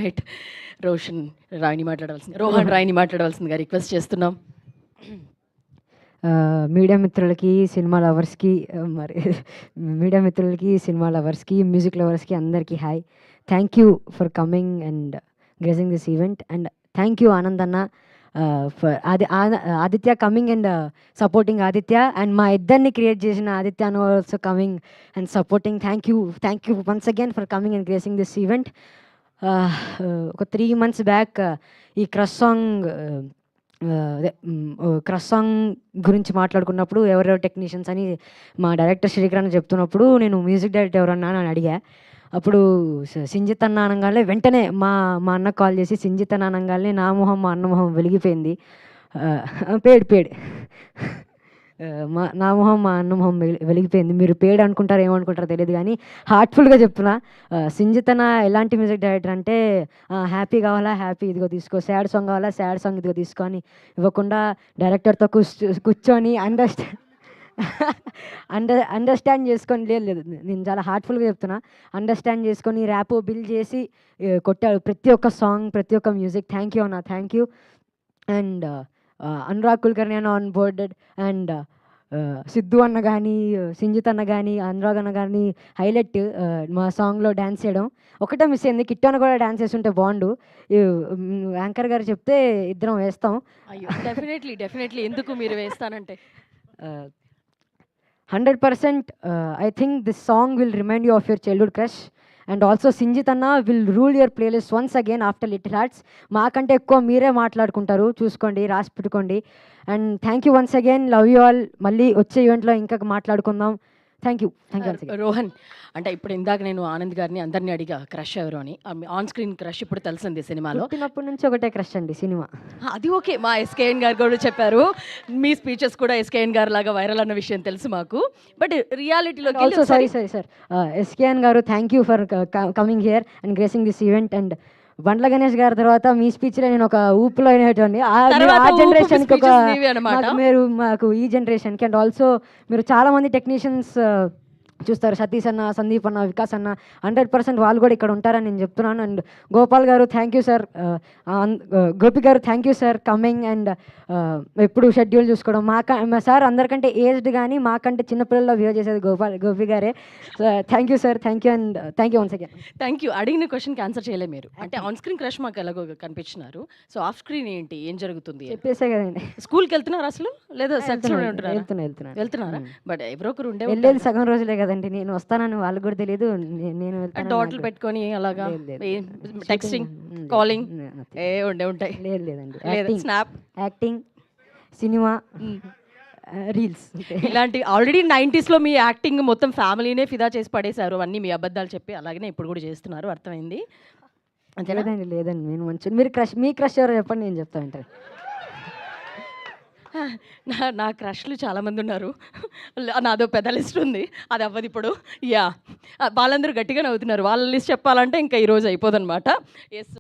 Right. Rohan రాయ్‌ని మాట్లాడవలసిందిగా request చేస్తున్నాం. Media మిత్రులకి, సినిమా లవర్స్‌కి మరి మీడియా మిత్రులకి, సినిమా లవర్స్‌కి, మ్యూజిక్ లవర్స్‌కి అందరికీ hi. Thank you for coming and gracing this event and thank you Anand అన్న for Aditya coming and supporting Aditya and మా ఇద్దరిని క్రియేట్ చేసిన Aditya Anu also coming and supporting. Thank you once again for coming and gracing this event. ఒక 3 months back ఈ crush song గురించి మాట్లాడుకున్నప్పుడు ఎవరెవరు technicians అని మా డైరెక్టర్ శ్రీకరణ చెప్తున్నప్పుడు నేను మ్యూజిక్ డైరెక్టర్ ఎవరన్నా అని అడిగా. అప్పుడు సింజిత్ అన్న అనగానే వెంటనే మా అన్నకు కాల్ చేసి సింజిత్ అన్న అనగానే నా మొహం మా అన్న మొహం వెలిగిపోయింది. పేడ్ నా మొహం మా అన్న మొహం వెలిగిపోయింది. మీరు పేడ్ అనుకుంటారు ఏమనుకుంటారో తెలియదు కానీ హార్ట్ఫుల్గా చెప్తున్నా. సింజిత్ అన్న ఎలాంటి మ్యూజిక్ డైరెక్టర్ అంటే హ్యాపీ కావాలా హ్యాపీ ఇదిగో తీసుకో, సాడ్ సాంగ్ కావాలా సాడ్ సాంగ్ ఇదిగో తీసుకో అని ఇవ్వకుండా డైరెక్టర్తో కూర్చొని అండర్స్టాండ్ చేసుకొని లేదు నేను చాలా హార్ట్ఫుల్గా చెప్తున్నా. అండర్స్టాండ్ చేసుకొని ర్యాపో బిల్డ్ చేసి కొట్టాడు ప్రతి ఒక్క సాంగ్, ప్రతి ఒక్క మ్యూజిక్. థ్యాంక్ యూ అన్న, thank you. And Anurag Kulkarni అన్న ఆన్ బోర్డెడ్ అండ్ సిద్ధు అన్న కానీ, సింజిత్ అన్న కానీ, అనురాగ్ అన్న కానీ హైలైట్ మా సాంగ్లో డ్యాన్స్ చేయడం. ఒకటే మిస్ అయింది, కిట్టు అన్న కూడా డ్యాన్స్ చేస్తుంటే బాగుండు. యాంకర్ గారు చెప్తే ఇద్దరం వేస్తాం. అయ్యో డెఫినెట్లీ ఎందుకు మీరు వేస్తానంటే 100% I think this song will remind you of your childhood crush and also Sinjit Anna will rule your playlist once again after Little Hearts. మాకంటే ఎక్కువ మీరే మాట్లాడుకుంటారు, చూసుకోండి, రాసి పెట్టుకోండి. And thank you once again, love you all. మళ్ళీ వచ్చే ఈవెంట్లో ఇంకా మాట్లాడుకుందాం. Thank you. రోహన్, అంటే ఇప్పుడు ఇందాక నేను ఆనంద్ గారిని అందరినీ అడిగా క్రష్ ఎవరు అని. ఆన్ స్క్రీన్ క్రష్ ఇప్పుడు తెలిసింది సినిమాలో. పుట్టినప్పటి నుంచి ఒకటే క్రష్ అండి సినిమా. అది ఓకే, మా ఎస్కేఎన్ గారు కూడా చెప్పారు. మీ స్పీచెస్ కూడా ఎస్కేఎన్ గారు లాగా వైరల్ అన్న విషయం తెలుసు మాకు. బట్ రియాలిటీలో ఆల్సో సారీ సార్ ఎస్కేఎన్ గారు thank you for coming here and gracing this event. And Bandla Ganesh గారి తర్వాత మీ స్పీచ్లో నేను ఒక ఊపులో అయినటువంటి ఆ జనరేషన్కి మీరు మాకు ఈ జనరేషన్కి. అండ్ ఆల్సో మీరు చాలామంది టెక్నీషియన్స్ చూస్తారు, సతీష్ అన్న, సందీప్ అన్న, వికాస్ అన్న, 100% వాళ్ళు కూడా ఇక్కడ ఉంటారని నేను చెప్తున్నాను. అండ్ గోపాల్ గారు థ్యాంక్ యూ సార్, గోపి గారు thank you sir coming and ఎప్పుడు షెడ్యూల్ చూసుకోవడం. మా సార్ అందరికంటే ఏజ్డ్ కానీ మాకంటే చిన్నపిల్లల్లో బిహేవ్ చేసేది గోపి గారే. Thank you sir, thank you and thank you once again. Thank you. అడిగిన క్వశ్చన్కి ఆన్సర్ చేయలేదు మీరు. అంటే ఆన్ స్క్రీన్ క్రష్ మాకు ఎలాగో కనిపించినారు, సో ఆఫ్ స్క్రీన్ ఏంటి, ఏం జరుగుతుంది చెప్పేసే కదండి. స్కూల్కి వెళ్తున్నారు అసలు లేదా సెట్స్లోనే వెళ్తున్నారా? బట్ ఎవరో ఒకరు వెళ్ళేది సగం రోజులే కదండి, నేను వస్తానని వాళ్ళకి కూడా తెలియదు. నేను డాట్లు పెట్టుకొని అలాగా టెక్స్టింగ్ కాలింగ్ ఉంటాయి. లేదండి, స్నాప్, యాక్టింగ్, సినిమా, రీల్స్ ఇలాంటి ఆల్రెడీ 90s మీ యాక్టింగ్ మొత్తం ఫ్యామిలీనే ఫిదా చేసి పడేశారు. అన్నీ మీ అబద్ధాలు చెప్పి అలాగనే ఇప్పుడు కూడా చేస్తున్నారు, అర్థమైంది. లేదండి నేను మంచి మీరు మీ క్రష్ ఎవరో చెప్పండి, నేను చెప్తా ఉంటాను. నా క్రష్లు చాలామంది ఉన్నారు, నాదో పెద్ద లిస్ట్ ఉంది, అది అవ్వదు ఇప్పుడు. యా, వాళ్ళందరూ గట్టిగా నవ్వుతున్నారు. వాళ్ళ లిస్ట్ చెప్పాలంటే ఇంకా ఈరోజు అయిపోదన్నమాట. ఎస్.